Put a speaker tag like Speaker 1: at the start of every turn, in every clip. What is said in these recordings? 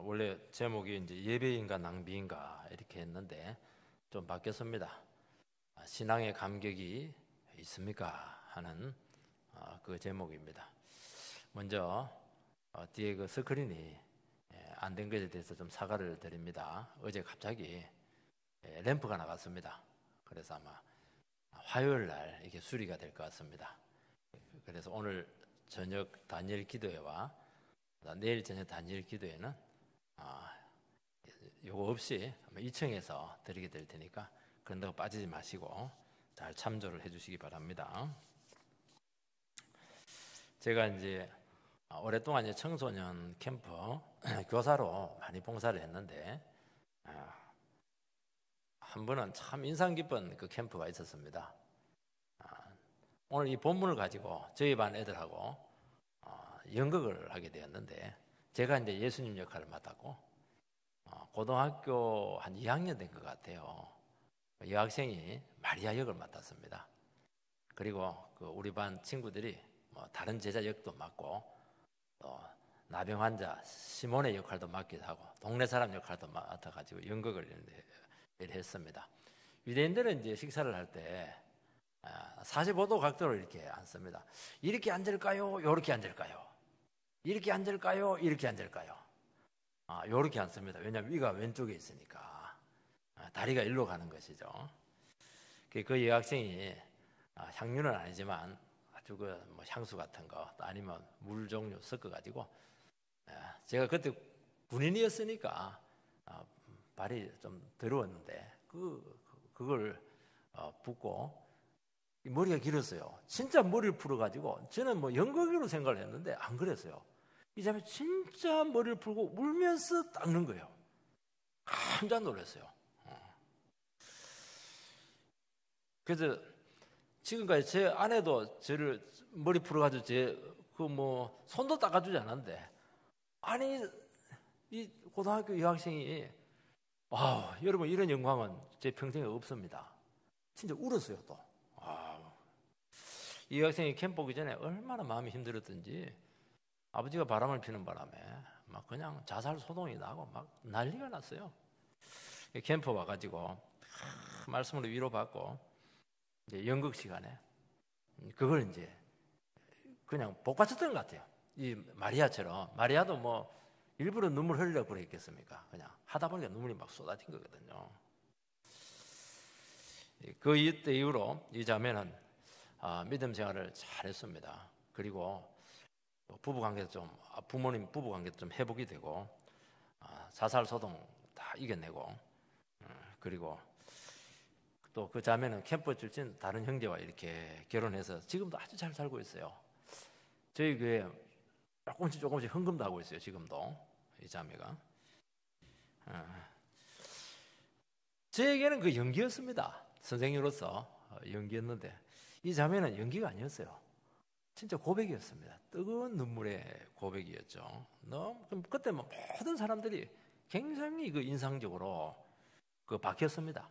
Speaker 1: 원래 제목이 이제 예배인가 낭비인가 이렇게 했는데 좀 바뀌었습니다. 신앙의 감격이 있습니까? 하는 그 제목입니다. 먼저 뒤에 그 스크린이 안 된 것에 대해서 좀 사과를 드립니다. 어제 갑자기 램프가 나갔습니다. 그래서 아마 화요일 날 이게 수리가 될 것 같습니다. 그래서 오늘 저녁 다니엘 기도회와 내일 저녁 다니엘 기도회는 요거 없이 2층에서 드리게 될 테니까 그런 데 빠지지 마시고 잘 참조를 해주시기 바랍니다. 제가 이제 오랫동안 이제 청소년 캠프 교사로 많이 봉사를 했는데 한 번은 참 인상 깊은 그 캠프가 있었습니다. 오늘 이 본문을 가지고 저희 반 애들하고 연극을 하게 되었는데 제가 이제 예수님 역할을 맡았고 고등학교 한 2학년 된 것 같아요. 여학생이 마리아 역을 맡았습니다. 그리고 그 우리 반 친구들이 다른 제자 역도 맡고 또 나병 환자 시몬의 역할도 맡기도 하고 동네 사람 역할도 맡아가지고 연극을 했습니다. 유대인들은 이제 식사를 할 때 45도 각도로 이렇게 앉습니다. 이렇게 앉을까요? 이렇게 앉을까요? 이렇게 앉을까요? 이렇게 앉을까요? 이렇게 앉습니다. 왜냐하면 위가 왼쪽에 있으니까 다리가 일로 가는 것이죠. 그 여학생이 향유는 아니지만 아주 뭐 향수 같은 거 아니면 물 종류 섞어가지고 제가 그때 군인이었으니까 발이 좀 더러웠는데 그걸 붓고 머리가 길었어요. 진짜 머리를 풀어가지고 저는 뭐 연극으로 생각을 했는데 안 그랬어요. 이 사람이 진짜 머리를 풀고 울면서 닦는 거예요. 깜짝 놀랐어요. 그래서 지금까지 제 아내도 저를 머리 풀어가지고 손도 닦아주지 않았는데 아니 이 고등학교 여학생이 여러분 이런 영광은 제 평생에 없습니다. 진짜 울었어요 또. 이 여학생이 캠프 오기 전에 얼마나 마음이 힘들었던지 아버지가 바람을 피는 바람에 막 그냥 자살 소동이 나고 막 난리가 났어요. 캠프 와가지고 말씀으로 위로받고 이제 연극 시간에 그걸 이제 그냥 복받쳤던 것 같아요. 이 마리아처럼 마리아도 뭐 일부러 눈물 흘리려고 그랬겠습니까? 그냥 하다 보니까 눈물이 막 쏟아진 거거든요. 그 이후로 이 자매는 믿음 생활을 잘했습니다. 그리고 부부관계도 좀 부모님 부부관계도 좀 회복이 되고 자살 소동 다 이겨내고 그리고 또 그 자매는 캠프 출신 다른 형제와 이렇게 결혼해서 지금도 아주 잘 살고 있어요. 저희 교회 조금씩 헌금도 하고 있어요. 지금도 이 자매가 저에게는 그 연기였습니다. 선생님으로서 연기였는데 이 자매는 연기가 아니었어요. 진짜 고백이었습니다. 뜨거운 눈물의 고백이었죠. 그때 모든 사람들이 굉장히 그 인상적으로 박혔습니다.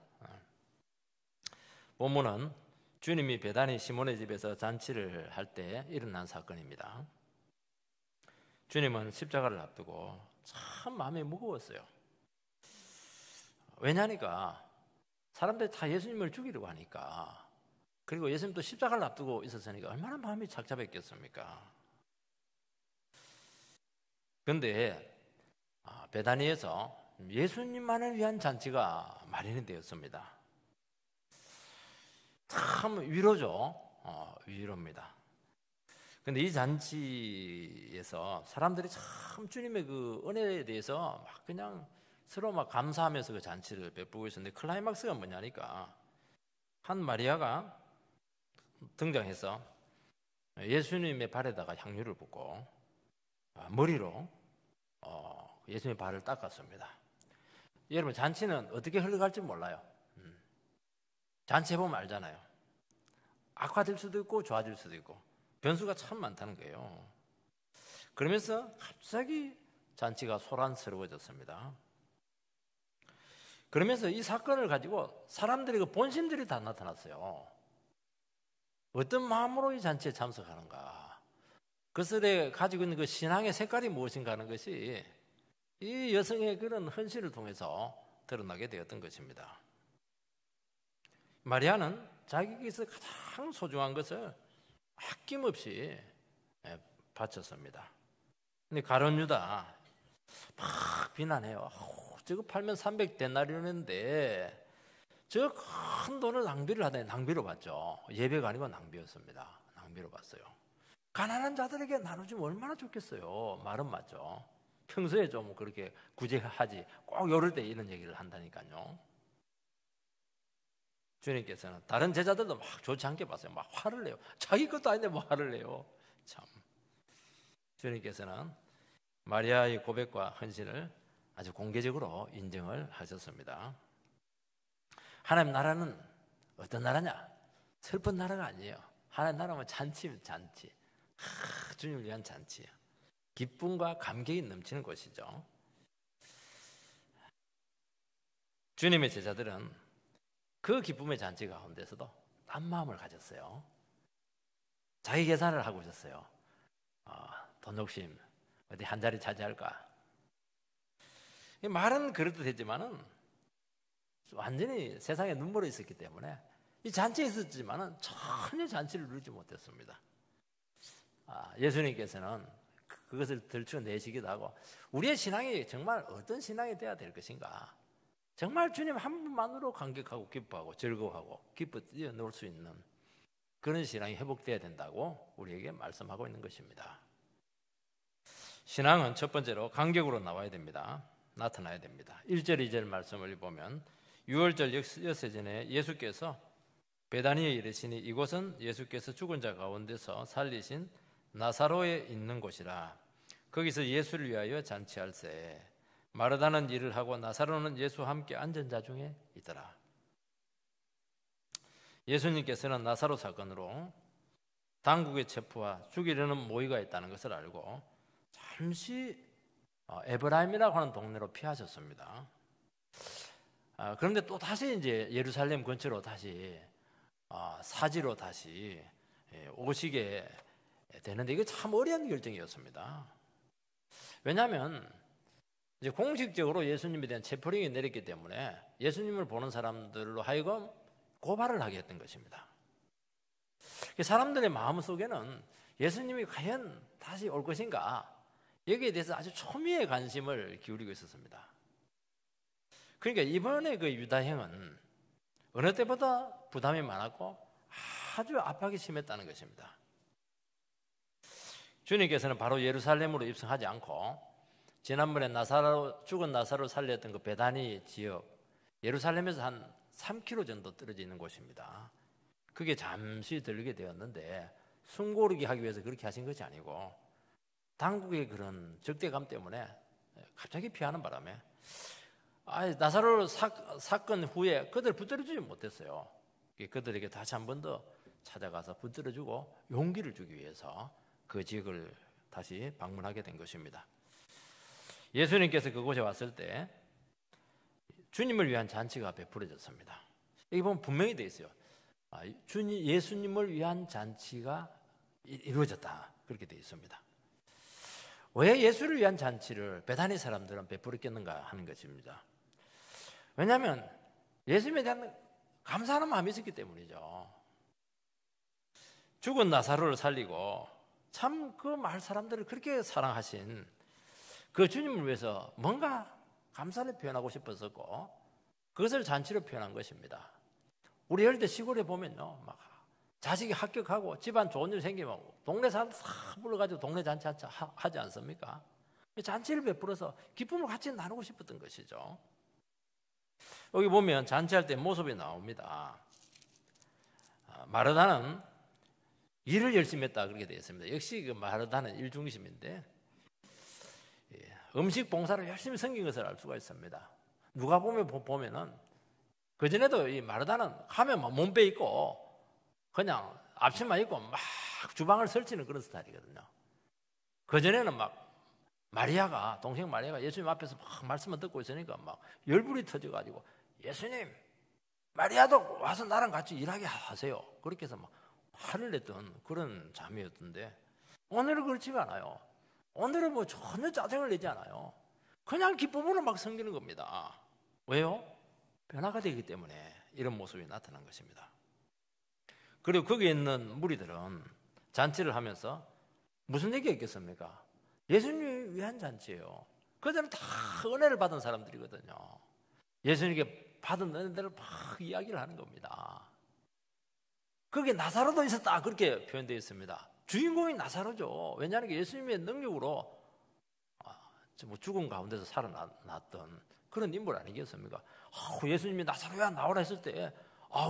Speaker 1: 본문은 주님이 베다니 시몬의 집에서 잔치를 할 때 일어난 사건입니다. 주님은 십자가를 앞두고 참 마음이 무거웠어요. 왜냐니까 사람들이 다 예수님을 죽이려고 하니까 그리고 예수님도 십자가를 앞두고 있었으니까 얼마나 마음이 착잡했겠습니까? 그런데 베다니에서 예수님만을 위한 잔치가 마련이 되었습니다. 참 위로죠. 위로입니다. 그런데 이 잔치에서 사람들이 참 주님의 그 은혜에 대해서 막 그냥 서로 막 감사하면서 그 잔치를 베푸고 있었는데 클라이막스가 뭐냐니까 한 마리아가 등장해서 예수님의 발에다가 향유를 붓고 머리로 예수님의 발을 닦았습니다. 여러분 잔치는 어떻게 흘러갈지 몰라요. 잔치해보면 알잖아요. 악화될 수도 있고 좋아질 수도 있고 변수가 참 많다는 거예요. 그러면서 갑자기 잔치가 소란스러워졌습니다. 그러면서 이 사건을 가지고 사람들의 그 본심들이 다 나타났어요. 어떤 마음으로 이 잔치에 참석하는가, 그것에 가지고 있는 그 신앙의 색깔이 무엇인가 하는 것이 이 여성의 그런 헌신을 통해서 드러나게 되었던 것입니다. 마리아는 자기에게서 가장 소중한 것을 아낌없이 바쳤습니다. 근데 가룟 유다 막 비난해요. 저거 팔면 300데나리온인데 저 큰 돈을 낭비를 하다니. 낭비로 봤죠. 예배가 아니고 낭비였습니다. 낭비로 봤어요. 가난한 자들에게 나눠주면 얼마나 좋겠어요. 말은 맞죠. 평소에 좀 그렇게 구제하지, 꼭 이럴 때 이런 얘기를 한다니까요. 주님께서는 다른 제자들도 막 좋지 않게 봤어요. 막 화를 내요. 자기 것도 아닌데 뭐 화를 내요. 참. 주님께서는 마리아의 고백과 헌신을 아주 공개적으로 인정을 하셨습니다. 하나님 나라는 어떤 나라냐? 슬픈 나라가 아니에요. 하나님 나라는 잔치입니다. 잔치. 주님을 위한 잔치예요. 기쁨과 감격이 넘치는 곳이죠. 주님의 제자들은 그 기쁨의 잔치 가운데서도 딴 마음을 가졌어요. 자기 계산을 하고 있었어요. 돈 욕심, 어디 한 자리 차지할까? 말은 그럴듯했지만은 완전히 세상에 눈물이 있었기 때문에 이 잔치에 있었지만은 전혀 잔치를 누리지 못했습니다. 예수님께서는 그것을 들춰내시기도 하고, 우리의 신앙이 정말 어떤 신앙이 되어야 될 것인가? 정말 주님 한 분만으로 감격하고 기뻐하고 즐거워하고 기뻐 뛰어놀 수 있는 그런 신앙이 회복되어야 된다고 우리에게 말씀하고 있는 것입니다. 신앙은 첫 번째로 간격으로 나와야 됩니다. 나타나야 됩니다. 1절 2절 말씀을 보면 유월절 엿새 전에 예수께서 베다니에 이르시니 이곳은 예수께서 죽은 자 가운데서 살리신 나사로에 있는 곳이라. 거기서 예수를 위하여 잔치할세. 마르다는 일을 하고 나사로는 예수와 함께 앉은 자 중에 있더라. 예수님께서는 나사로 사건으로 당국의 체포와 죽이려는 모의가 있다는 것을 알고 잠시 에브라임이라고 하는 동네로 피하셨습니다. 그런데 또 다시 이제 예루살렘 근처로 다시 사지로 다시 오시게 되는데 이게 참 어려운 결정이었습니다. 왜냐하면 이제 공식적으로 예수님에 대한 체포령이 내렸기 때문에 예수님을 보는 사람들로 하여금 고발을 하게 했던 것입니다. 사람들의 마음속에는 예수님이 과연 다시 올 것인가, 여기에 대해서 아주 초미의 관심을 기울이고 있었습니다. 그러니까 이번에 그 유다행은 어느 때보다 부담이 많았고 아주 압박이 심했다는 것입니다. 주님께서는 바로 예루살렘으로 입성하지 않고 지난번에 죽은 나사로를 살렸던 그 베다니 지역, 예루살렘에서 한 3km 정도 떨어져 있는 곳입니다. 그게 잠시 들리게 되었는데 숨고르기 하기 위해서 그렇게 하신 것이 아니고 당국의 그런 적대감 때문에 갑자기 피하는 바람에 나사로 사건 후에 그들을 붙들어주지 못했어요. 그들에게 다시 한 번 더 찾아가서 붙들어주고 용기를 주기 위해서 그 지역을 다시 방문하게 된 것입니다. 예수님께서 그곳에 왔을 때 주님을 위한 잔치가 베풀어졌습니다. 여기 보면 분명히 되어 있어요. 예수님을 위한 잔치가 이루어졌다, 그렇게 되어 있습니다. 왜 예수를 위한 잔치를 베다니 사람들은 베풀었겠는가 하는 것입니다. 왜냐하면 예수님에 대한 감사하는 마음이 있었기 때문이죠. 죽은 나사로를 살리고 참 그 마을 사람들을 그렇게 사랑하신 그 주님을 위해서 뭔가 감사를 표현하고 싶었었고 그것을 잔치로 표현한 것입니다. 우리 어릴 때 시골에 보면요, 막 자식이 합격하고 집안 좋은 일 생기면 동네 사람 다 불러가지고 동네 잔치 하지 않습니까? 잔치를 베풀어서 기쁨을 같이 나누고 싶었던 것이죠. 여기 보면 잔치할 때 모습이 나옵니다. 마르다는 일을 열심히 했다, 그렇게 되어 있습니다. 역시 그 마르다는 일 중심인데 음식 봉사를 열심히 섬긴 것을 알 수가 있습니다. 누가 보면은 그전에도 이 마르다는 가면 막 몸빼 있고 그냥 앞치마 입고 막 주방을 설치는 그런 스타일이거든요. 그전에는 막 마리아가, 동생 마리아가 예수님 앞에서 막 말씀을 듣고 있으니까 막 열불이 터져가지고 예수님, 마리아도 와서 나랑 같이 일하게 하세요, 그렇게 해서 막 화를 냈던 그런 자매였던데 오늘은 그렇지가 않아요. 오늘은 뭐 전혀 짜증을 내지 않아요. 그냥 기쁨으로 막 섬기는 겁니다. 왜요? 변화가 되기 때문에 이런 모습이 나타난 것입니다. 그리고 거기에 있는 무리들은 잔치를 하면서 무슨 얘기가 있겠습니까? 예수님을 위한 잔치예요. 그들은 다 은혜를 받은 사람들이거든요. 예수님께 받은 은혜들을 막 이야기를 하는 겁니다. 거기에 나사로도 있었다 그렇게 표현되어 있습니다. 주인공이 나사로죠. 왜냐하면 예수님의 능력으로 죽은 가운데서 살아났던 그런 인물 아니겠습니까? 예수님이 나사로야 나오라 했을 때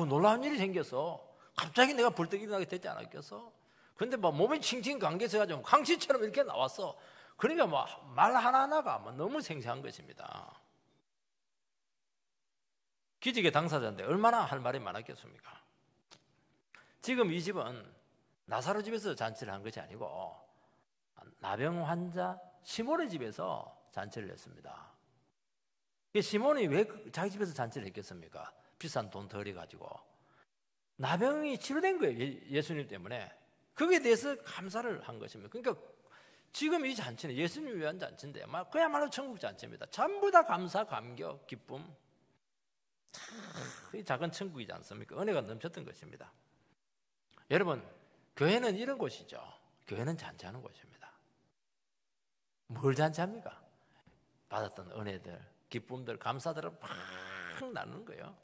Speaker 1: 놀라운 일이 생겨서 갑자기 내가 벌떡 일어나게 되지 않았겠어? 근데 몸이 칭칭 감겨져가지고 강시처럼 이렇게 나왔어. 그러니까 말 하나하나가 너무 생생한 것입니다. 기적의 당사자인데 얼마나 할 말이 많았겠습니까? 지금 이 집은 나사로 집에서 잔치를 한 것이 아니고 나병 환자 시몬의 집에서 잔치를 했습니다. 시몬이 왜 자기 집에서 잔치를 했겠습니까? 비싼 돈 덜어가지고 나병이 치료된 거예요. 예수님 때문에. 거기에 대해서 감사를 한 것입니다. 그러니까 지금 이 잔치는 예수님을 위한 잔치인데 그야말로 천국 잔치입니다. 전부 다 감사, 감격, 기쁨. 이 작은 천국이지 않습니까? 은혜가 넘쳤던 것입니다. 여러분, 교회는 이런 곳이죠. 교회는 잔치하는 곳입니다. 뭘 잔치합니까? 받았던 은혜들, 기쁨들, 감사들을 막 나누는 거예요.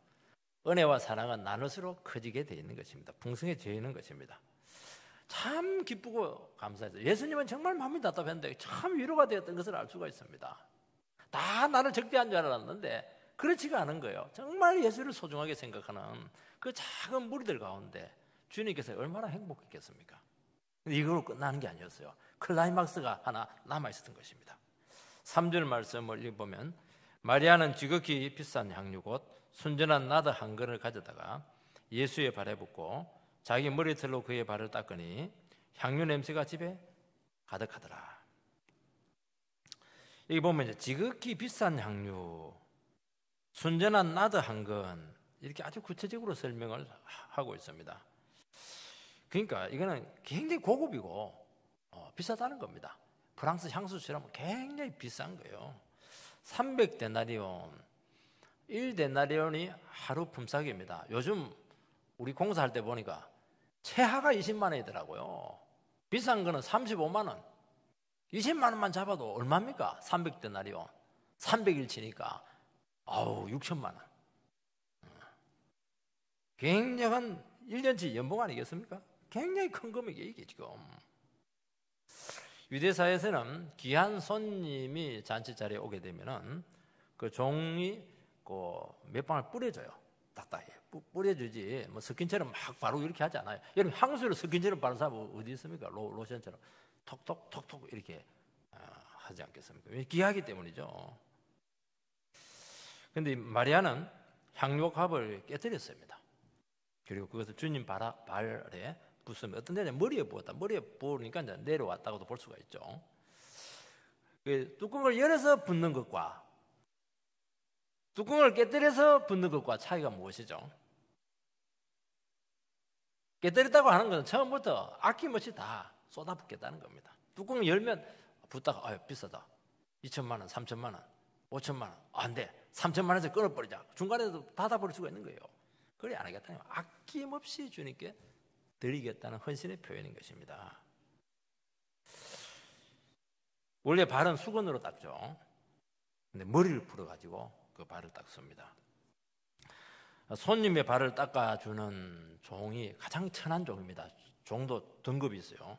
Speaker 1: 은혜와 사랑은 나눌수록 커지게 되어 있는 것입니다. 풍성해져 있는 것입니다. 참 기쁘고 감사해서 예수님은 정말 마음이 답답했는데 참 위로가 되었던 것을 알 수가 있습니다. 다 나를 적대한 줄 알았는데 그렇지가 않은 거예요. 정말 예수를 소중하게 생각하는 그 작은 무리들 가운데 주님께서 얼마나 행복했겠습니까? 근데 이걸로 끝나는 게 아니었어요. 클라이막스가 하나 남아있었던 것입니다. 3절 말씀을 읽어보면 마리아는 지극히 비싼 향유 곧 순전한 나드 한 근을 가져다가 예수의 발에 붓고 자기 머리털로 그의 발을 닦으니 향유 냄새가 집에 가득하더라. 여기 보면 이제 지극히 비싼 향유, 순전한 나드 한 근 이렇게 아주 구체적으로 설명을 하고 있습니다. 그러니까 이거는 굉장히 고급이고 비싸다는 겁니다. 프랑스 향수처럼 굉장히 비싼 거예요. 300데나리온, 1데나리온이 하루 품삯입니다. 요즘 우리 공사할 때 보니까 최하가 20만 원이더라고요. 비싼 거는 35만 원. 20만 원만 잡아도 얼마입니까? 300데나리온. 300일치니까 6천만 원. 굉장한 1년치 연봉 아니겠습니까? 굉장히 큰 금액이에요, 이게 지금. 유대사에서는 귀한 손님이 잔치 자리에 오게 되면은 그 종이 몇 방울 뿌려줘요. 딱딱해. 뿌려주지. 스킨처럼 막 바로 이렇게 하지 않아요. 여러분, 향수를 스킨처럼 바른 사람 어디 있습니까? 로션처럼 톡톡톡톡 이렇게 하지 않겠습니까? 귀하기 때문이죠. 근데 마리아는 향유갑을 깨뜨렸습니다. 그리고 그것을 주님 발에 붓으면 어떤 데는 머리에 부었다. 머리에 부으니까 이제 내려왔다고도 볼 수가 있죠. 그 뚜껑을 열어서 붓는 것과 뚜껑을 깨뜨려서 붓는 것과 차이가 무엇이죠? 깨뜨렸다고 하는 것은 처음부터 아낌없이 다 쏟아붓겠다는 겁니다. 뚜껑을 열면 붓다가 비싸다. 2천만 원, 3천만 원, 5천만 원. 안 돼. 3천만 원에서 끊어버리자. 중간에도 닫아버릴 수가 있는 거예요. 그래 안 하겠다는 거예요. 아낌없이 주님께 드리겠다는 헌신의 표현인 것입니다. 원래 발은 수건으로 닦죠. 근데 머리를 풀어가지고 그 발을 닦습니다. 손님의 발을 닦아주는 종이 가장 천한 종입니다. 종도 등급이 있어요.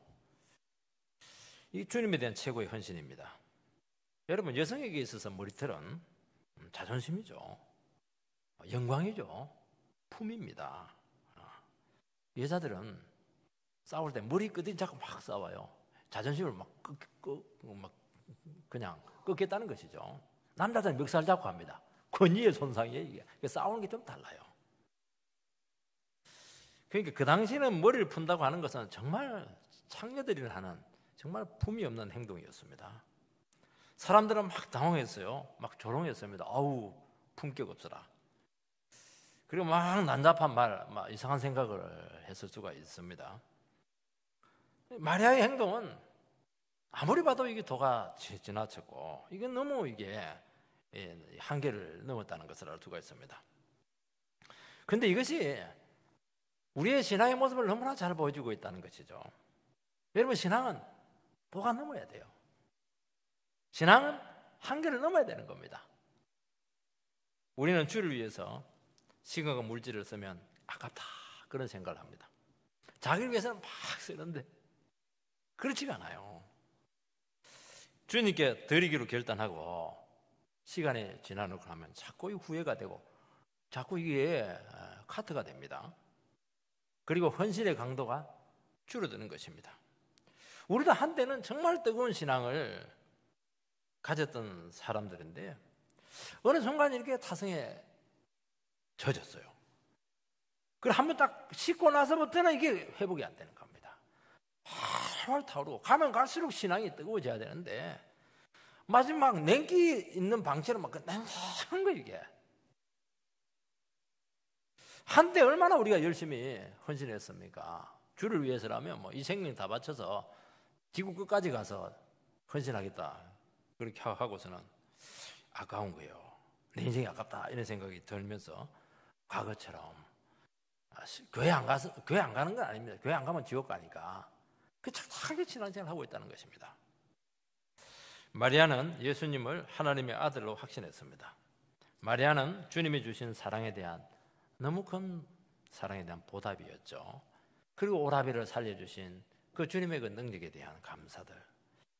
Speaker 1: 이 주님에 대한 최고의 헌신입니다. 여러분, 여성에게 있어서 머리털은 자존심이죠. 영광이죠. 품입니다. 여자들은 싸울 때 머리 끝이 자꾸 막 싸워요. 자존심을 막 그냥 꺾겠다는 것이죠. 남자들은 멱살 잡고 합니다. 권위의 손상이에요, 이게. 싸우는 게 좀 달라요. 그러니까 그 당시에는 머리를 푼다고 하는 것은 정말 창녀들이 하는 정말 품이 없는 행동이었습니다. 사람들은 막 당황했어요. 막 조롱했습니다. 품격 없어라. 그리고 막 난잡한 막 이상한 생각을 했을 수가 있습니다. 마리아의 행동은 아무리 봐도 이게 도가 지나쳤고 이게 너무 이게 한계를 넘었다는 것을 알 수가 있습니다. 그런데 이것이 우리의 신앙의 모습을 너무나 잘 보여주고 있다는 것이죠. 여러분, 신앙은 도가 넘어야 돼요. 신앙은 한계를 넘어야 되는 겁니다. 우리는 주를 위해서 시간과 물질을 쓰면 아깝다 그런 생각을 합니다. 자기를 위해서는 막 쓰는데 그렇지가 않아요. 주님께 드리기로 결단하고 시간이 지나고 하면 자꾸 후회가 되고 자꾸 이게 카트가 됩니다. 그리고 헌신의 강도가 줄어드는 것입니다. 우리도 한때는 정말 뜨거운 신앙을 가졌던 사람들인데 어느 순간 이렇게 타성에 젖었어요. 그리고 한번 딱 씻고 나서부터는 이게 회복이 안 되는 겁니다. 활활 타오르고 가면 갈수록 신앙이 뜨거워져야 되는데 마지막 냉기 있는 방처럼 막 냉랭한 거예요 이게. 한때 얼마나 우리가 열심히 헌신했습니까? 주를 위해서라면 뭐 이 생명 다 바쳐서 지구 끝까지 가서 헌신하겠다 그렇게 하고서는 아까운 거예요. 내 인생이 아깝다 이런 생각이 들면서 과거처럼 교회 안 가는 건 아닙니다. 교회 안 가면 지옥 가니까 그 착하게 신앙생활을 하고 있다는 것입니다. 마리아는 예수님을 하나님의 아들로 확신했습니다. 마리아는 주님이 주신 사랑에 대한 너무 큰 사랑에 대한 보답이었죠. 그리고 오라비를 살려주신 그 주님의 그 능력에 대한 감사들,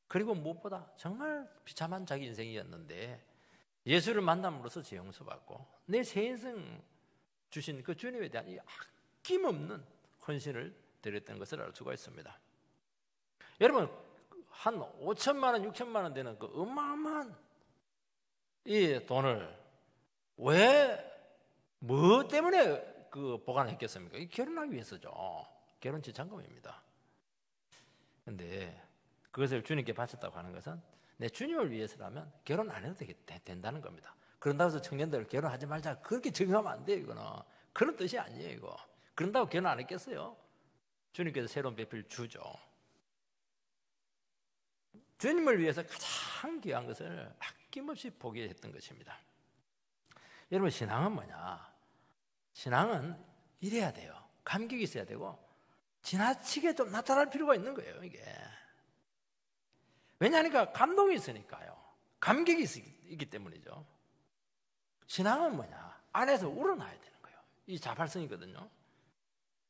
Speaker 1: 그리고 무엇보다 정말 비참한 자기 인생이었는데 예수를 만남으로써 재용서받고 내 새 인생 주신 그 주님에 대한 이 아낌없는 헌신을 드렸던 것을 알 수가 있습니다. 여러분, 한 5천만 원, 6천만 원 되는 그 어마어마한 이 돈을 뭐 때문에 그 보관했겠습니까? 결혼하기 위해서죠. 결혼 지참금입니다. 그런데 그것을 주님께 바쳤다고 하는 것은 내 주님을 위해서라면 결혼 안 해도 된다는 겁니다. 그런다고 해서 청년들 결혼하지 말자 그렇게 적용하면 안 돼요. 이거는 그런 뜻이 아니에요. 이거 그런다고 결혼 안 했겠어요? 주님께서 새로운 배필 주죠. 주님을 위해서 가장 귀한 것을 아낌없이 포기했던 것입니다. 여러분, 신앙은 뭐냐? 신앙은 이래야 돼요. 감격이 있어야 되고 지나치게 좀 나타날 필요가 있는 거예요. 이게 왜냐하니까 감동이 있으니까요. 감격이 있기 때문이죠. 신앙은 뭐냐? 안에서 우러나야 되는 거예요. 이 자발성이거든요.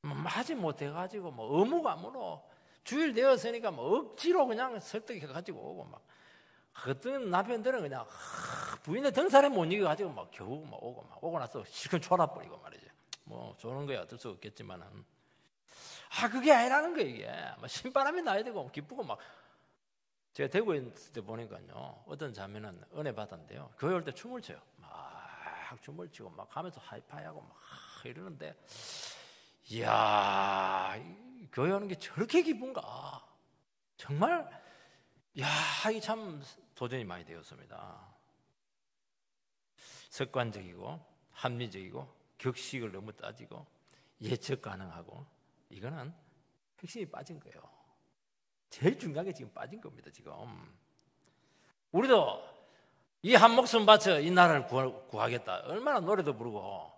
Speaker 1: 하지 못해가지고 뭐 의무감으로 주일 되었으니까 뭐 억지로 그냥 설득해가지고 오고 막 어떤 남편들은 그냥 부인의 등살에 못 이겨가지고 막 겨우 막 오고 나서 실컷 졸아버리고 말이죠. 뭐 좋은 거야 어쩔 수 없겠지만은 그게 아니라는 거예요. 이게 막 신바람이 나야 되고 기쁘고 막 제가 대구에 있을 때 보니까요 어떤 자매는 은혜 받았는데요 교회 올 때 춤을 춰요. 막 춤을 추고 막 하면서 하이파이하고 막 이러는데 이야 교회 오는 게 저렇게 기쁜가 정말 이 참 도전이 많이 되었습니다. 습관적이고 합리적이고 격식을 너무 따지고 예측 가능하고 이거는 핵심이 빠진 거예요. 제일 중요한 게 지금 빠진 겁니다. 지금 우리도 이 한 목숨 바쳐 이 나라를 구하겠다 얼마나 노래도 부르고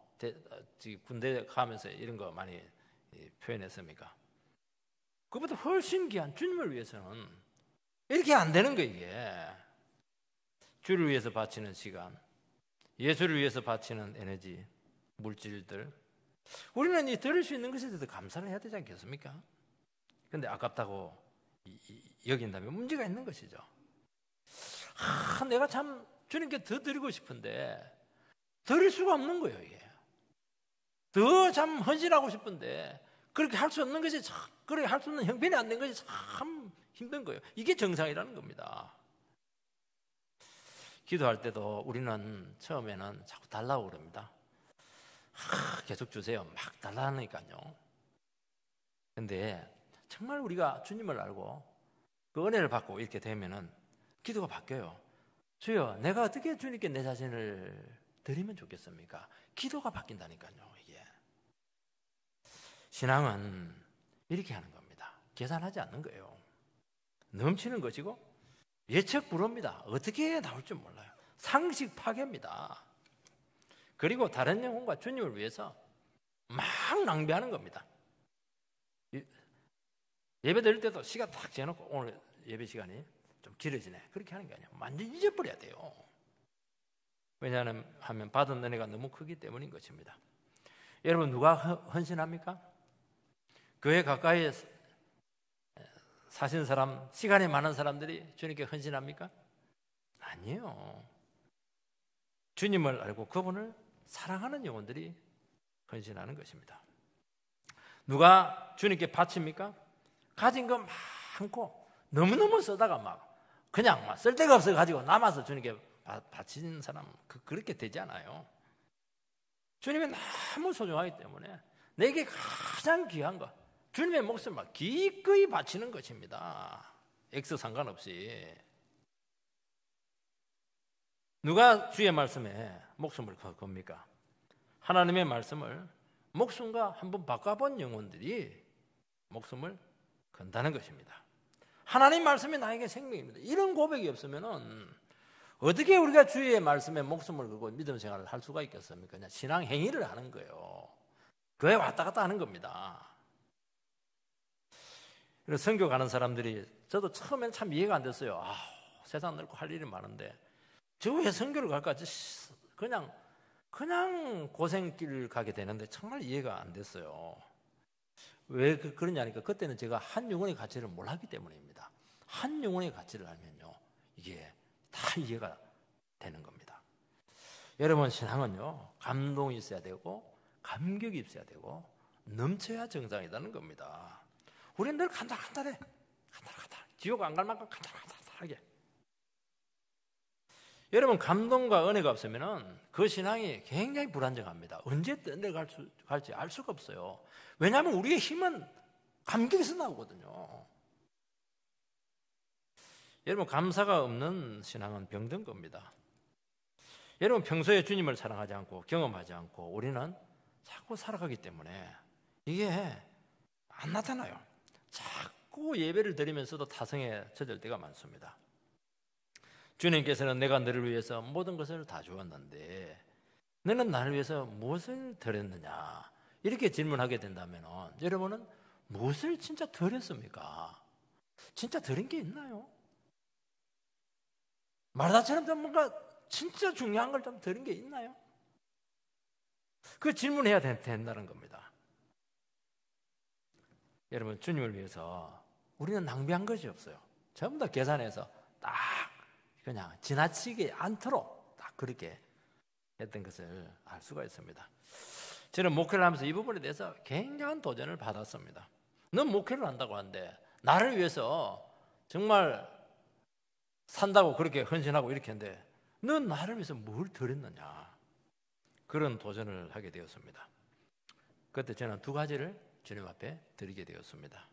Speaker 1: 군대 가면서 이런 거 많이 표현했습니까? 그것보다 훨씬 귀한 주님을 위해서는 이렇게 안 되는 거예요. 이게 주를 위해서 바치는 시간, 예수를 위해서 바치는 에너지, 물질들, 우리는 이 들을 수 있는 것에 대해서 감사를 해야 되지 않겠습니까? 그런데 아깝다고 여긴다면 문제가 있는 것이죠. 내가 참 주님께 더 드리고 싶은데 드릴 수가 없는 거예요. 이게 더 참 헌신하고 싶은데 그렇게 할 수 없는 것이 그렇게 할 수 없는 형편이 안 된 것이 참 힘든 거예요. 이게 정상이라는 겁니다. 기도할 때도 우리는 처음에는 자꾸 달라고 그럽니다. 계속 주세요. 막 달라니까요. 근데 정말 우리가 주님을 알고 그 은혜를 받고 이렇게 되면은 기도가 바뀌어요. 주여, 내가 어떻게 주님께 내 자신을 드리면 좋겠습니까? 기도가 바뀐다니까요. 이게 신앙은 이렇게 하는 겁니다. 계산하지 않는 거예요. 넘치는 것이고 예측 불허입니다. 어떻게 나올 줄 몰라요. 상식 파괴입니다. 그리고 다른 영혼과 주님을 위해서 막 낭비하는 겁니다. 예배 드릴 때도 시간 딱 재놓고 오늘 예배 시간이 좀 길어지네, 그렇게 하는 게 아니에요. 완전히 잊어버려야 돼요. 왜냐하면 받은 은혜가 너무 크기 때문인 것입니다. 여러분, 누가 헌신합니까? 교회 가까이에 사신 사람, 시간이 많은 사람들이 주님께 헌신합니까? 아니에요. 주님을 알고 그분을 사랑하는 영혼들이 헌신하는 것입니다. 누가 주님께 바칩니까? 가진 거 많고 너무너무 쓰다가 그냥 쓸데가 없어가지고 남아서 주님께 바치는 사람, 그렇게 되지 않아요. 주님이 너무 소중하기 때문에 내게 가장 귀한 거, 주님의 목숨을 기꺼이 바치는 것입니다. 액수 상관없이. 누가 주의 말씀에 목숨을 겁니까? 하나님의 말씀을 목숨과 한번 바꿔본 영혼들이 목숨을 건다는 것입니다. 하나님 말씀이 나에게 생명입니다. 이런 고백이 없으면 어떻게 우리가 주의 말씀에 목숨을 걸고 믿음 생활을 할 수가 있겠습니까? 그냥 신앙 행위를 하는 거예요. 교회 왔다 갔다 하는 겁니다. 그래서 선교 가는 사람들이, 저도 처음엔 참 이해가 안 됐어요. 세상 넓고 할 일이 많은데 저 왜 선교를 갈까? 그냥 고생길 가게 되는데 정말 이해가 안 됐어요. 왜 그러냐니까 그때는 제가 한 영혼의 가치를 몰랐기 때문입니다. 한 영혼의 가치를 알면요, 이게 다 이해가 되는 겁니다. 여러분, 신앙은요, 감동이 있어야 되고 감격이 있어야 되고 넘쳐야 정상이라는 겁니다. 우리는 늘 간단해. 지옥 안 갈 만큼 간단하게. 여러분, 감동과 은혜가 없으면 그 신앙이 굉장히 불안정합니다. 언제 내려갈지 알 수가 없어요. 왜냐하면 우리의 힘은 감격에서 나오거든요. 여러분, 감사가 없는 신앙은 병든 겁니다. 여러분, 평소에 주님을 사랑하지 않고 경험하지 않고 우리는 자꾸 살아가기 때문에 이게 안 나타나요. 자꾸 예배를 드리면서도 타성에 젖을 때가 많습니다. 주님께서는 내가 너를 위해서 모든 것을 다 주었는데 너는 나를 위해서 무엇을 드렸느냐, 이렇게 질문하게 된다면 여러분은 무엇을 진짜 드렸습니까? 진짜 드린 게 있나요? 마르다처럼 좀 뭔가 진짜 중요한 걸 좀 드린 게 있나요? 그 질문해야 된다는 겁니다. 여러분, 주님을 위해서 우리는 낭비한 것이 없어요. 전부 다 계산해서 딱 그냥 지나치게 않도록 딱 그렇게 했던 것을 알 수가 있습니다. 저는 목회를 하면서 이 부분에 대해서 굉장한 도전을 받았습니다. 넌 목회를 한다고 하는데 나를 위해서 정말 산다고 그렇게 헌신하고 이렇게 했는데 넌 나를 위해서 뭘 드렸느냐, 그런 도전을 하게 되었습니다. 그때 저는 두 가지를 주님 앞에 드리게 되었습니다.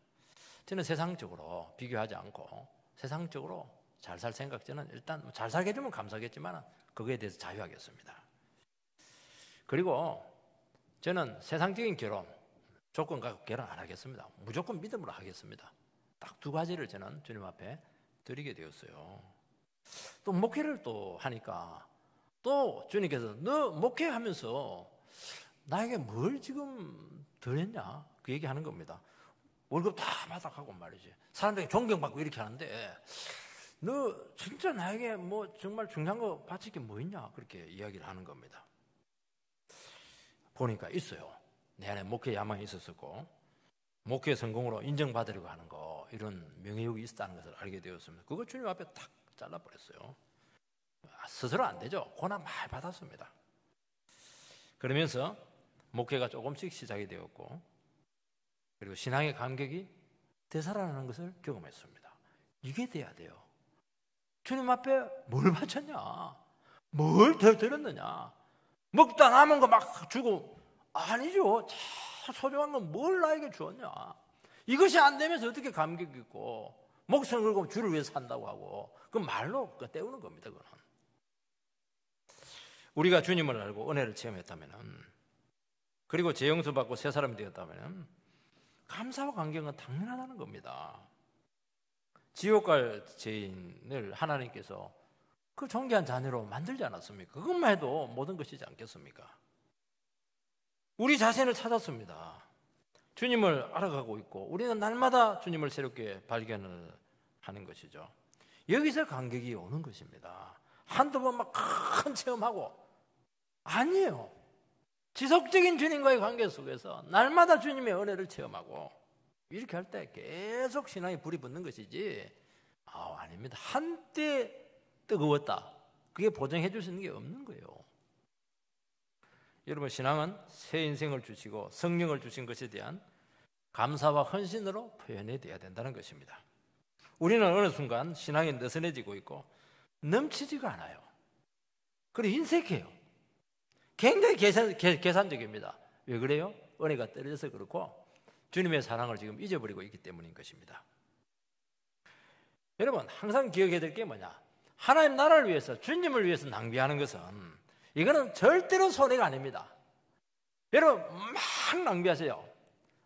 Speaker 1: 저는 세상적으로 비교하지 않고 세상적으로 잘 살 생각, 저는 일단 잘 살게 해주면 감사하겠지만 그거에 대해서 자유하겠습니다. 그리고 저는 세상적인 결혼 조건 갖고 결혼 안 하겠습니다. 무조건 믿음으로 하겠습니다. 딱 두 가지를 저는 주님 앞에 드리게 되었어요. 또 목회를 또 하니까 또 주님께서 너 목회하면서 나에게 뭘 지금 드렸냐, 그 얘기하는 겁니다. 월급 다 받아가고 말이지, 사람들이 존경받고 이렇게 하는데 너 진짜 나에게 뭐 정말 중요한 거 바칠 게 뭐 있냐, 그렇게 이야기를 하는 겁니다. 보니까 있어요. 내 안에 목회 야망이 있었고 목회 성공으로 인정받으려고 하는 거, 이런 명예욕이 있었다는 것을 알게 되었습니다. 그거 주님 앞에 탁 잘라버렸어요. 스스로 안 되죠. 고난 많이 받았습니다. 그러면서 목회가 조금씩 시작이 되었고, 그리고 신앙의 감격이 되살아나는 것을 경험했습니다. 이게 돼야 돼요. 주님 앞에 뭘 바쳤냐, 뭘 더 드렸느냐, 먹다 남은 거 막 주고, 아니죠. 참 소중한 건 뭘 나에게 주었냐, 이것이 안 되면서 어떻게 감격이 있고 목숨을 걸고 주를 위해서 산다고 하고, 그 말로 때우는 겁니다. 그건 우리가 주님을 알고 은혜를 체험했다면, 그리고 재용서 받고 새 사람이 되었다면 감사와 감격은 당연하다는 겁니다. 지옥 갈 죄인을 하나님께서 그 존귀한 자녀로 만들지 않았습니까? 그것만 해도 모든 것이지 않겠습니까? 우리 자신을 찾았습니다. 주님을 알아가고 있고 우리는 날마다 주님을 새롭게 발견을 하는 것이죠. 여기서 감격이 오는 것입니다. 한두 번 막 큰 체험하고 아니에요. 지속적인 주님과의 관계 속에서 날마다 주님의 은혜를 체험하고 이렇게 할 때 계속 신앙에 불이 붙는 것이지 아닙니다. 한때 뜨거웠다. 그게 보장해 줄 수 있는 게 없는 거예요. 여러분, 신앙은 새 인생을 주시고 성령을 주신 것에 대한 감사와 헌신으로 표현이 돼야 된다는 것입니다. 우리는 어느 순간 신앙이 느슨해지고 있고 넘치지가 않아요. 그리고 인색해요. 굉장히 계산적입니다. 왜 그래요? 은혜가 떨어져서 그렇고 주님의 사랑을 지금 잊어버리고 있기 때문인 것입니다. 여러분, 항상 기억해야 될 게 뭐냐? 하나님 나라를 위해서, 주님을 위해서 낭비하는 것은 이거는 절대로 손해가 아닙니다. 여러분, 막 낭비하세요.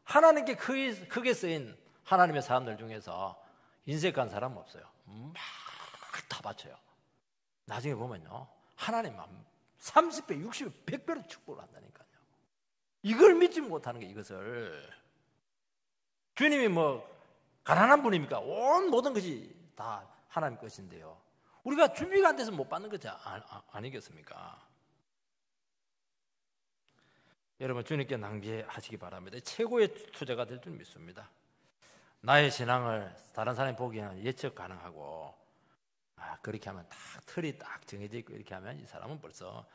Speaker 1: 하나님께 크게 쓰인 하나님의 사람들 중에서 인색한 사람은 없어요. 막 다 바쳐요. 나중에 보면요, 하나님만 30배, 60배, 100배로 축복을 한다니까요. 이걸 믿지 못하는 게 이것을. 주님이 뭐 가난한 분입니까? 온 모든 것이 다 하나님 것인데요. 우리가 준비가 안 돼서 못 받는 것이 아니겠습니까? 여러분, 주님께 낭비하시기 바랍니다. 최고의 투자가 될 줄 믿습니다. 나의 신앙을 다른 사람이 보기에는 예측 가능하고 그렇게 하면 틀이 딱 정해져 있고 이렇게 하면 이 사람은 벌써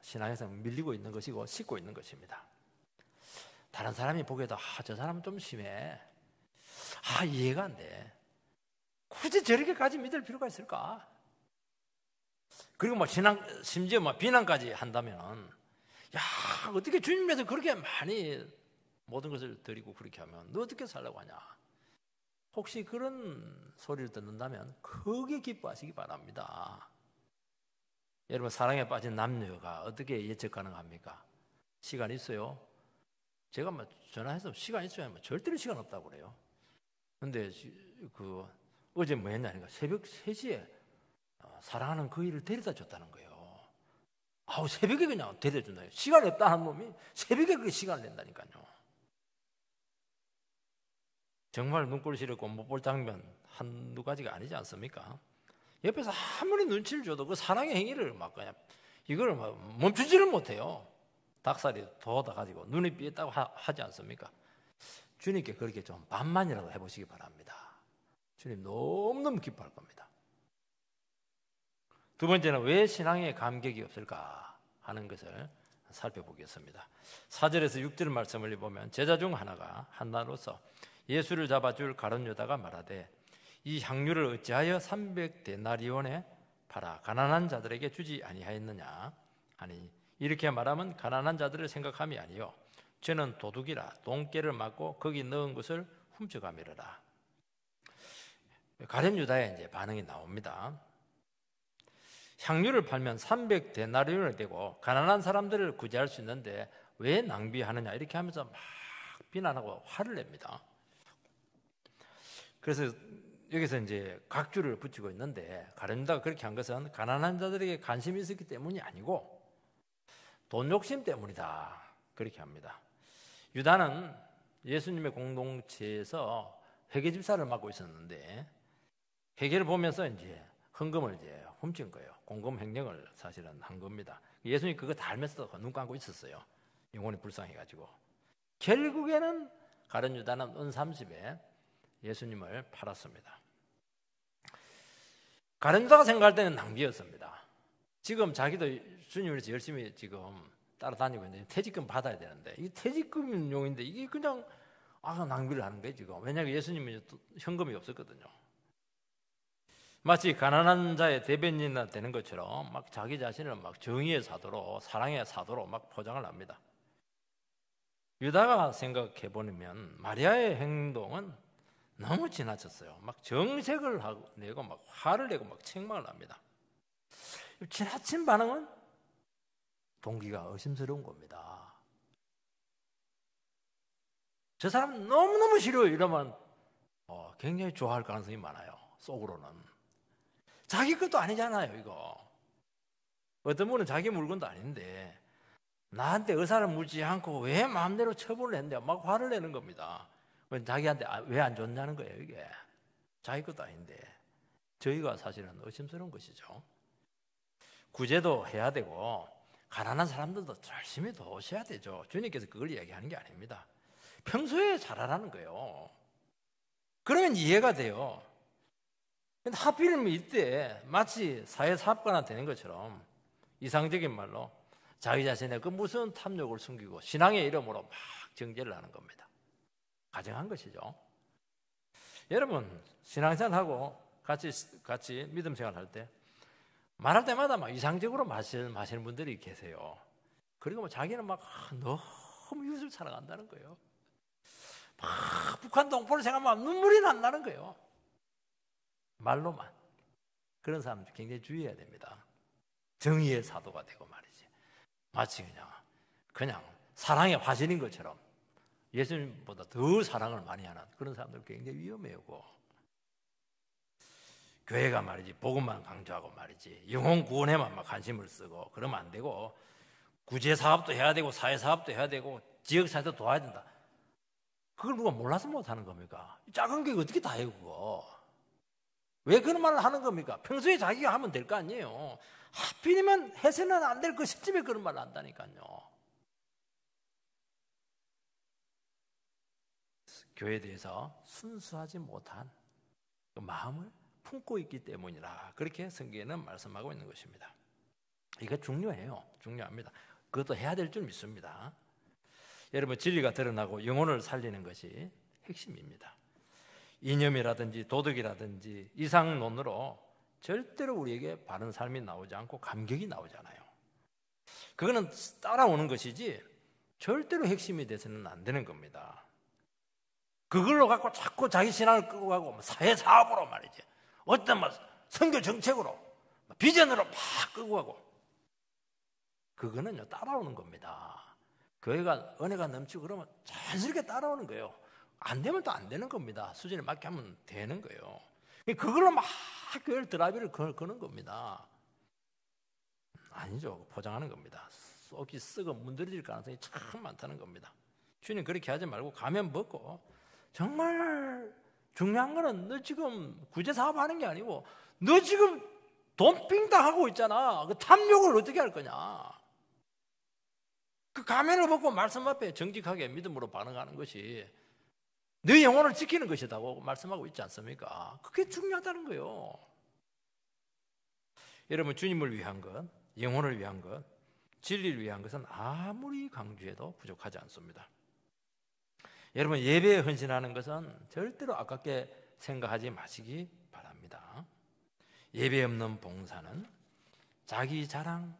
Speaker 1: 신앙에서 밀리고 있는 것이고 싣고 있는 것입니다. 다른 사람이 보기에도 저 사람은 좀 심해. 이해가 안 돼. 굳이 저렇게까지 믿을 필요가 있을까? 그리고 뭐 심지어 뭐 비난까지 한다면 어떻게 주님께서 그렇게 많이 모든 것을 드리고 그렇게 하면 너 어떻게 살라고 하냐? 혹시 그런 소리를 듣는다면 크게 기뻐하시기 바랍니다. 여러분, 사랑에 빠진 남녀가 어떻게 예측 가능합니까? 시간 있어요? 제가 뭐 전화해서 시간 있어야 하면 절대로 시간 없다고 그래요. 근데 어제 뭐 했냐니까 새벽 3시에 사랑하는 그 일을 데려다 줬다는 거예요. 새벽에 그냥 데려다 준다. 시간이 없다는 놈이 새벽에 그렇게 시간을 낸다니까요. 정말 눈꼴 시렵고 못 볼 장면 한두 가지가 아니지 않습니까? 옆에서 아무리 눈치를 줘도 그 사랑의 행위를 막 그냥 이걸 멈추지를 못해요. 닭살이 돋아가지고 눈이 삐었다고 하지 않습니까? 주님께 그렇게 좀 반만이라도 해보시기 바랍니다. 주님 너무너무 기뻐할 겁니다. 두 번째는 왜 신앙에 감격이 없을까 하는 것을 살펴보겠습니다. 4절에서 6절 말씀을 보면 제자 중 하나로서 예수를 잡아줄 가룟 유다가 말하되 이 향유를 어찌하여 300데나리온에 팔아 가난한 자들에게 주지 아니하였느냐 하니 이렇게 말하면 가난한 자들을 생각함이 아니요 저는 도둑이라 돈깨를 맞고 거기 넣은 것을 훔쳐가미르라. 가룟 유다의 이제 반응이 나옵니다. 향유를 팔면 300데나리온을 되고 가난한 사람들을 구제할 수 있는데 왜 낭비하느냐 이렇게 하면서 막 비난하고 화를 냅니다. 그래서 여기서 이제 각주를 붙이고 있는데 가룟 유다가 그렇게 한 것은 가난한 자들에게 관심이 있었기 때문이 아니고 돈 욕심 때문이다 그렇게 합니다. 유다는 예수님의 공동체에서 회계집사를 맡고 있었는데 회계를 보면서 이제 헌금을 이제 훔친 거예요. 공금 횡령을 사실은 한 겁니다. 예수님 그거 다 알면서 눈 감고 있었어요. 영혼이 불쌍해가지고 결국에는 가룟 유다는 은 30에 예수님을 팔았습니다. 가룟 유다가 생각할 때는 낭비였습니다. 지금 자기도 주님을 위해서 열심히 지금 따라다니고 있는데 퇴직금 받아야 되는데 이 퇴직금용인데 이게 그냥 낭비를 하는 거예요 지금. 왜냐하면 예수님은 현금이 없었거든요. 마치 가난한 자의 대변인이 되는 것처럼 막 자기 자신을 막 정의의 사도로 사랑의 사도로 막 포장을 합니다. 유다가 생각해 보면 마리아의 행동은 너무 지나쳤어요. 막 정색을 내고 막 화를 내고 막 책망을 합니다. 지나친 반응은 동기가 의심스러운 겁니다. 저 사람 너무너무 싫어요 이러면 굉장히 좋아할 가능성이 많아요. 속으로는. 자기 것도 아니잖아요, 이거. 어떤 분은 자기 물건도 아닌데 나한테 의사를 묻지 않고 왜 마음대로 처분을 했는데 막 화를 내는 겁니다. 자기한테 왜 안 줬냐는 거예요, 이게. 자기 것도 아닌데. 저희가 사실은 의심스러운 것이죠. 구제도 해야 되고 가난한 사람들도 열심히 도우셔야 되죠. 주님께서 그걸 이야기하는 게 아닙니다. 평소에 잘하라는 거예요. 그러면 이해가 돼요. 근데 하필이면 이때 마치 사회사업가나 되는 것처럼 이상적인 말로 자기 자신의 그 무슨 탐욕을 숨기고 신앙의 이름으로 막 정죄를 하는 겁니다. 가정한 것이죠. 여러분 신앙생활하고 같이 믿음 생활할 때 말할 때마다 막 이상적으로 마시는 분들이 계세요. 그리고 자기는 막 너무 이웃을 사랑한다는 거예요. 막 북한 동포를 생각하면 눈물이 난다는 거예요. 말로만. 그런 사람 굉장히 주의해야 됩니다. 정의의 사도가 되고 말이지. 마치 그냥 사랑의 화신인 것처럼 예수님보다 더 사랑을 많이 하는 그런 사람들 굉장히 위험해요. 교회가 말이지 복음만 강조하고 말이지 영혼 구원에만 막 관심을 쓰고 그러면 안 되고 구제 사업도 해야 되고 사회 사업도 해야 되고 지역 사회도 도와야 된다. 그걸 누가 몰라서 못 하는 겁니까? 작은 게 어떻게 다 해요, 그거? 왜 그런 말을 하는 겁니까? 평소에 자기가 하면 될 거 아니에요. 하필이면 해서는 안 될 그 시점에 그런 말을 한다니까요. 교회에 대해서 순수하지 못한 그 마음을 품고 있기 때문이라 그렇게 성경에는 말씀하고 있는 것입니다. 이거 중요해요. 중요합니다. 그것도 해야 될 줄 믿습니다. 여러분 진리가 드러나고 영혼을 살리는 것이 핵심입니다. 이념이라든지 도덕이라든지 이상론으로 절대로 우리에게 바른 삶이 나오지 않고 감격이 나오잖아요. 그거는 따라오는 것이지 절대로 핵심이 돼서는 안 되는 겁니다. 그걸로 갖고 자꾸 자기 신앙을 끌고 가고 사회 사업으로 말이지 어떤 선교 정책으로 비전으로 막 끌고 가고 그거는요 따라오는 겁니다. 교회가 은혜가 넘치고 그러면 자연스럽게 따라오는 거예요. 안 되면 또 안 되는 겁니다. 수준에 맞게 하면 되는 거예요. 그걸로 막 교회를 드라이브를 거는 겁니다. 아니죠. 포장하는 겁니다. 속이 썩어 문드러질 가능성이 참 많다는 겁니다. 주님 그렇게 하지 말고 가면 벗고 정말 중요한 거는 너 지금 구제 사업 하는 게 아니고 너 지금 돈 빙당 하고 있잖아. 그 탐욕을 어떻게 할 거냐. 그 가면을 벗고 말씀 앞에 정직하게 믿음으로 반응하는 것이 네 영혼을 지키는 것이라고 말씀하고 있지 않습니까? 그게 중요하다는 거예요. 여러분 주님을 위한 것, 영혼을 위한 것, 진리를 위한 것은 아무리 강조해도 부족하지 않습니다. 여러분 예배에 헌신하는 것은 절대로 아깝게 생각하지 마시기 바랍니다. 예배 없는 봉사는 자기 자랑,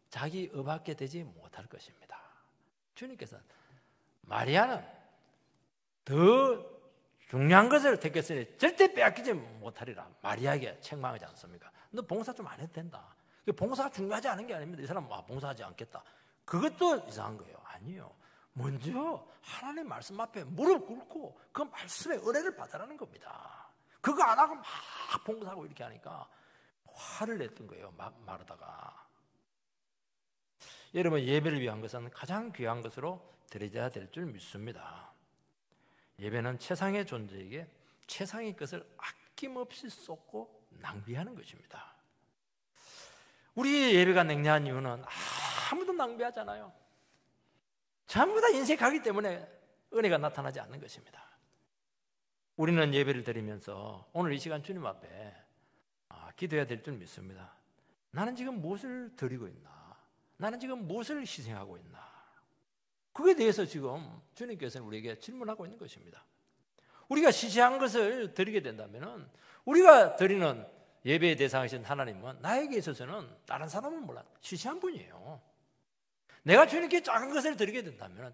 Speaker 1: 자기 의밖에 되지 못할 것입니다. 주님께서는 마리아는 더 중요한 것을 택했으니 절대 빼앗기지 못하리라 마리아에게 책망하지 않습니까? 너 봉사 좀 안 해도 된다. 봉사가 중요하지 않은 게 아닙니다. 이 사람 봉사하지 않겠다. 그것도 이상한 거예요. 아니요. 먼저 하나님의 말씀 앞에 무릎 꿇고 그 말씀의 은혜를 받으라는 겁니다. 그거 안 하고 막 봉사하고 이렇게 하니까 화를 냈던 거예요. 마르다가. 여러분 예배를 위한 것은 가장 귀한 것으로 드려져야 될 줄 믿습니다. 예배는 최상의 존재에게 최상의 것을 아낌없이 쏟고 낭비하는 것입니다. 우리 예배가 냉랭한 이유는 아무도 낭비하잖아요. 전부 다 인색하기 때문에 은혜가 나타나지 않는 것입니다. 우리는 예배를 드리면서 오늘 이 시간 주님 앞에 기도해야 될 줄 믿습니다. 나는 지금 무엇을 드리고 있나? 나는 지금 무엇을 희생하고 있나? 그에 대해서 지금 주님께서는 우리에게 질문하고 있는 것입니다. 우리가 시시한 것을 드리게 된다면 우리가 드리는 예배의 대상이신 하나님은 나에게 있어서는 다른 사람은 몰라 시시한 분이에요. 내가 주님께 작은 것을 드리게 된다면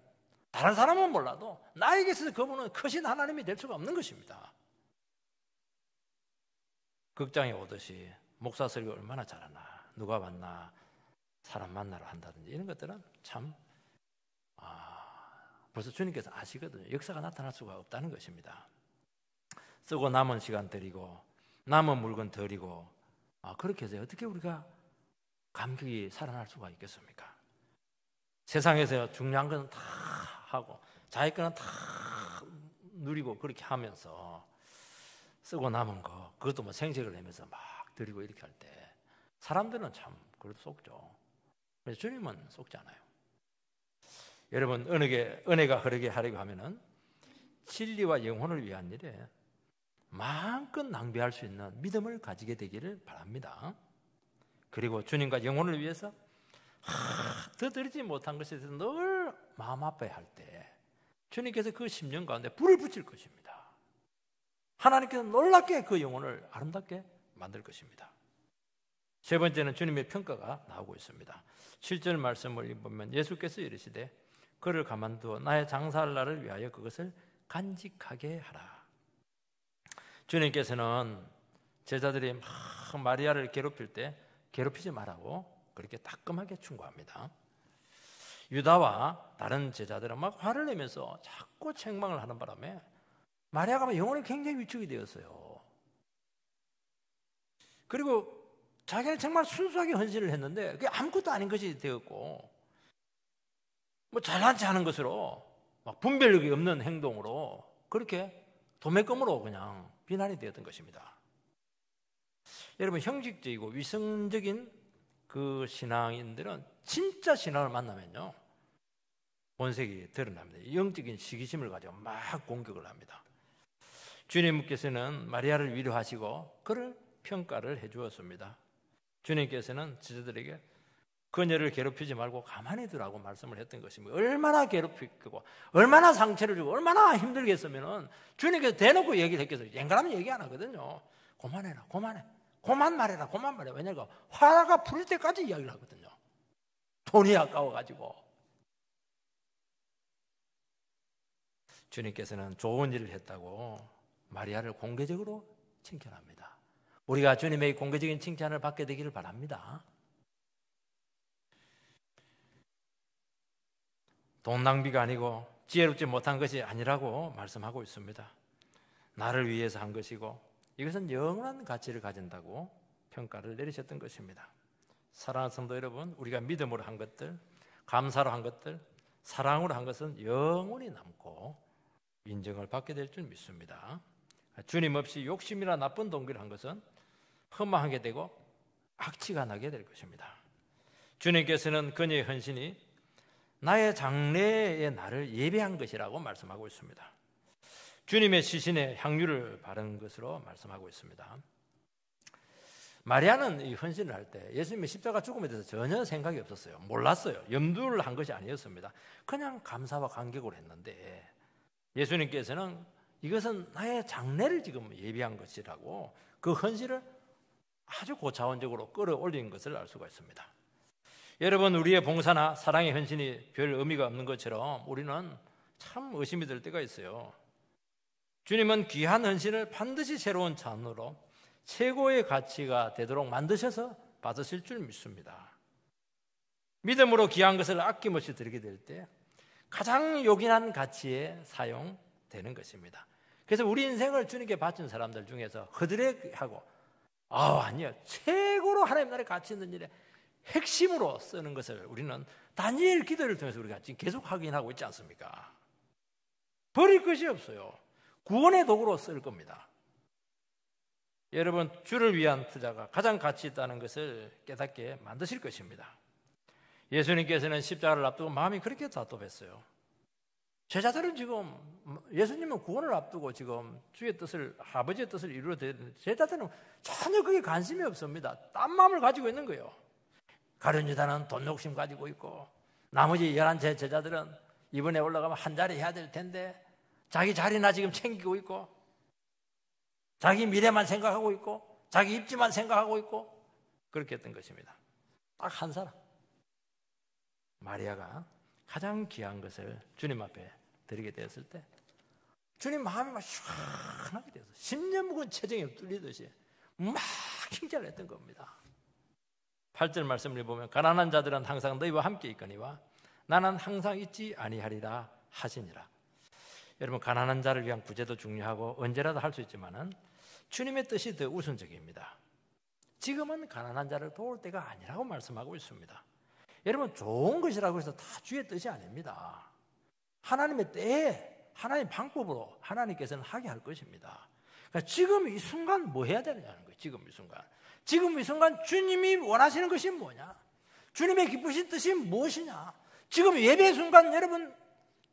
Speaker 1: 다른 사람은 몰라도 나에게 있어서 그분은 크신 하나님이 될 수가 없는 것입니다. 극장에 오듯이 목사 설교 얼마나 잘하나 누가 봤나 사람 만나러 한다든지 이런 것들은 참 벌써 주님께서 아시거든요. 역사가 나타날 수가 없다는 것입니다. 쓰고 남은 시간 드리고 남은 물건 드리고 그렇게 해서 어떻게 우리가 감격이 살아날 수가 있겠습니까? 세상에서 중요한 건 다 하고 자기 거는 다 누리고 그렇게 하면서 쓰고 남은 거 그것도 뭐 생색을 내면서 막 드리고 이렇게 할 때 사람들은 참 그래도 속죠. 그래서 주님은 속지 않아요. 여러분 은혜가 흐르게 하려고 하면은 진리와 영혼을 위한 일에 마음껏 낭비할 수 있는 믿음을 가지게 되기를 바랍니다. 그리고 주님과 영혼을 위해서 더 드리지 못한 것에 대해서 늘 마음 아파야 할 때 주님께서 그 심령 가운데 불을 붙일 것입니다. 하나님께서 놀랍게 그 영혼을 아름답게 만들 것입니다. 세 번째는 주님의 평가가 나오고 있습니다. 7절 말씀을 보면 예수께서 이르시되 그를 가만두어 나의 장사할 날을 위하여 그것을 간직하게 하라. 주님께서는 제자들이 막 마리아를 괴롭힐 때 괴롭히지 말라고 그렇게 따끔하게 충고합니다. 유다와 다른 제자들은 막 화를 내면서 자꾸 책망을 하는 바람에 마리아가 영혼이 굉장히 위축이 되었어요. 그리고 자기는 정말 순수하게 헌신을 했는데 그게 아무것도 아닌 것이 되었고 뭐 잘난 체 하는 것으로 막 분별력이 없는 행동으로 그렇게 도매금으로 그냥 비난이 되었던 것입니다. 여러분 형식적이고 위성적인 그 신앙인들은 진짜 신앙을 만나면요 본색이 드러납니다. 영적인 시기심을 가지고 막 공격을 합니다. 주님께서는 마리아를 위로하시고 그를 평가를 해주었습니다. 주님께서는 제자들에게 그녀를 괴롭히지 말고 가만히 두라고 말씀을 했던 것입니다. 얼마나 괴롭히고 얼마나 상처를 주고 얼마나 힘들겠으면 주님께서 대놓고 얘기를 했겠어요. 앵간하면 얘기 안 하거든요. 그만해라 그만 말해라 왜냐하면 화가 풀릴 때까지 이야기를 하거든요. 돈이 아까워가지고. 주님께서는 좋은 일을 했다고 마리아를 공개적으로 칭찬합니다. 우리가 주님의 공개적인 칭찬을 받게 되기를 바랍니다. 돈 낭비가 아니고 지혜롭지 못한 것이 아니라고 말씀하고 있습니다. 나를 위해서 한 것이고 이것은 영원한 가치를 가진다고 평가를 내리셨던 것입니다. 사랑하는 성도 여러분, 우리가 믿음으로 한 것들, 감사로 한 것들, 사랑으로 한 것은 영원히 남고 인정을 받게 될 줄 믿습니다. 주님 없이 욕심이나 나쁜 동기를 한 것은 허망하게 되고 악취가 나게 될 것입니다. 주님께서는 그녀의 헌신이 나의 장래의 날을 예배한 것이라고 말씀하고 있습니다. 주님의 시신에 향유를 바른 것으로 말씀하고 있습니다. 마리아는 이 헌신을 할 때 예수님의 십자가 죽음에 대해서 전혀 생각이 없었어요. 몰랐어요. 염두를 한 것이 아니었습니다. 그냥 감사와 감격으로 했는데 예수님께서는 이것은 나의 장래를 지금 예비한 것이라고 그 헌신을 아주 고차원적으로 끌어올린 것을 알 수가 있습니다. 여러분, 우리의 봉사나 사랑의 헌신이 별 의미가 없는 것처럼 우리는 참 의심이 들 때가 있어요. 주님은 귀한 헌신을 반드시 새로운 잔으로 최고의 가치가 되도록 만드셔서 받으실 줄 믿습니다. 믿음으로 귀한 것을 아낌없이 드리게 될 때 가장 요긴한 가치에 사용되는 것입니다. 그래서 우리 인생을 주님께 바친 사람들 중에서 허드레하고 아니요, 최고로 하나님 나라의 가치 있는 일에 핵심으로 쓰는 것을 우리는 다니엘 기도를 통해서 우리가 지금 계속 확인하고 있지 않습니까? 버릴 것이 없어요. 구원의 도구로 쓸 겁니다. 여러분, 주를 위한 투자가 가장 가치 있다는 것을 깨닫게 만드실 것입니다. 예수님께서는 십자가를 앞두고 마음이 그렇게 답답했어요. 제자들은 지금 예수님은 구원을 앞두고 지금 주의 뜻을, 아버지의 뜻을 이루어야 되는데 제자들은 전혀 그게 관심이 없습니다. 딴 마음을 가지고 있는 거예요. 가룟 유다는 돈 욕심 가지고 있고 나머지 11 제자들은 이번에 올라가면 한 자리 해야 될 텐데 자기 자리나 지금 챙기고 있고 자기 미래만 생각하고 있고 자기 입지만 생각하고 있고 그렇게 했던 것입니다. 딱 한 사람, 마리아가 가장 귀한 것을 주님 앞에 드리게 되었을 때 주님 마음이 막 시원하게 되어서 10년 묵은 체정이 뚫리듯이 막 칭찬을 했던 겁니다. 8절 말씀을 보면 가난한 자들은 항상 너희와 함께 있거니와 나는 항상 있지 아니하리라 하시니라. 여러분, 가난한 자를 위한 구제도 중요하고 언제라도 할 수 있지만은 주님의 뜻이 더 우선적입니다. 지금은 가난한 자를 도울 때가 아니라고 말씀하고 있습니다. 여러분, 좋은 것이라고 해서 다 주의 뜻이 아닙니다. 하나님의 때에 하나님의 방법으로 하나님께서는 하게 할 것입니다. 그러니까 지금 이 순간 뭐 해야 되느냐는 거예요. 지금 이 순간 주님이 원하시는 것이 뭐냐, 주님의 기쁘신 뜻이 무엇이냐, 지금 예배 순간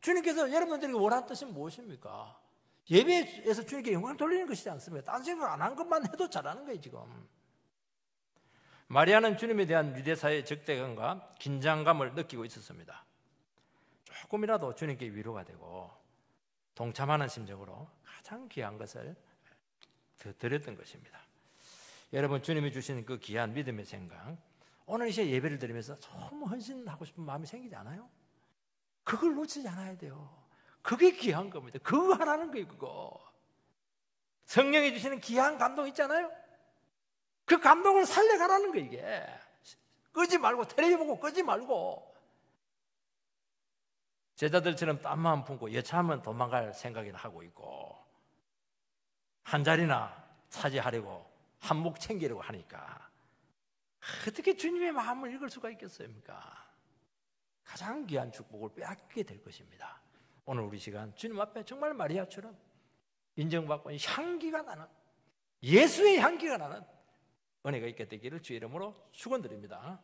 Speaker 1: 주님께서 여러분들에게 원하는 뜻이 무엇입니까? 예배에서 주님께 영광 돌리는 것이지 않습니까? 딴 생각 안 한 것만 해도 잘하는 거예요. 지금 마리아는 주님에 대한 유대사의 적대감과 긴장감을 느끼고 있었습니다. 조금이라도 주님께 위로가 되고 동참하는 심정으로 가장 귀한 것을 드렸던 것입니다. 여러분, 주님이 주신 그 귀한 믿음의 생각, 오늘 이 시간에 예배를 드리면서 너무 헌신하고 싶은 마음이 생기지 않아요? 그걸 놓치지 않아야 돼요. 그게 귀한 겁니다. 그거 하라는 거예요. 그거 성령이 주시는 귀한 감동 있잖아요. 그 감동을 살려가라는 거예요. 이게 끄지 말고, 텔레비 보고 끄지 말고, 제자들처럼 땀만 품고 여차하면 도망갈 생각이나 하고 있고, 한 자리나 차지하려고 한몫 챙기려고 하니까 어떻게 주님의 마음을 읽을 수가 있겠습니까? 가장 귀한 축복을 빼앗게 될 것입니다. 오늘 우리 시간 주님 앞에 정말 마리아처럼 인정받고 향기가 나는, 예수의 향기가 나는 은혜가 있게 되기를 주의 이름으로 축원드립니다.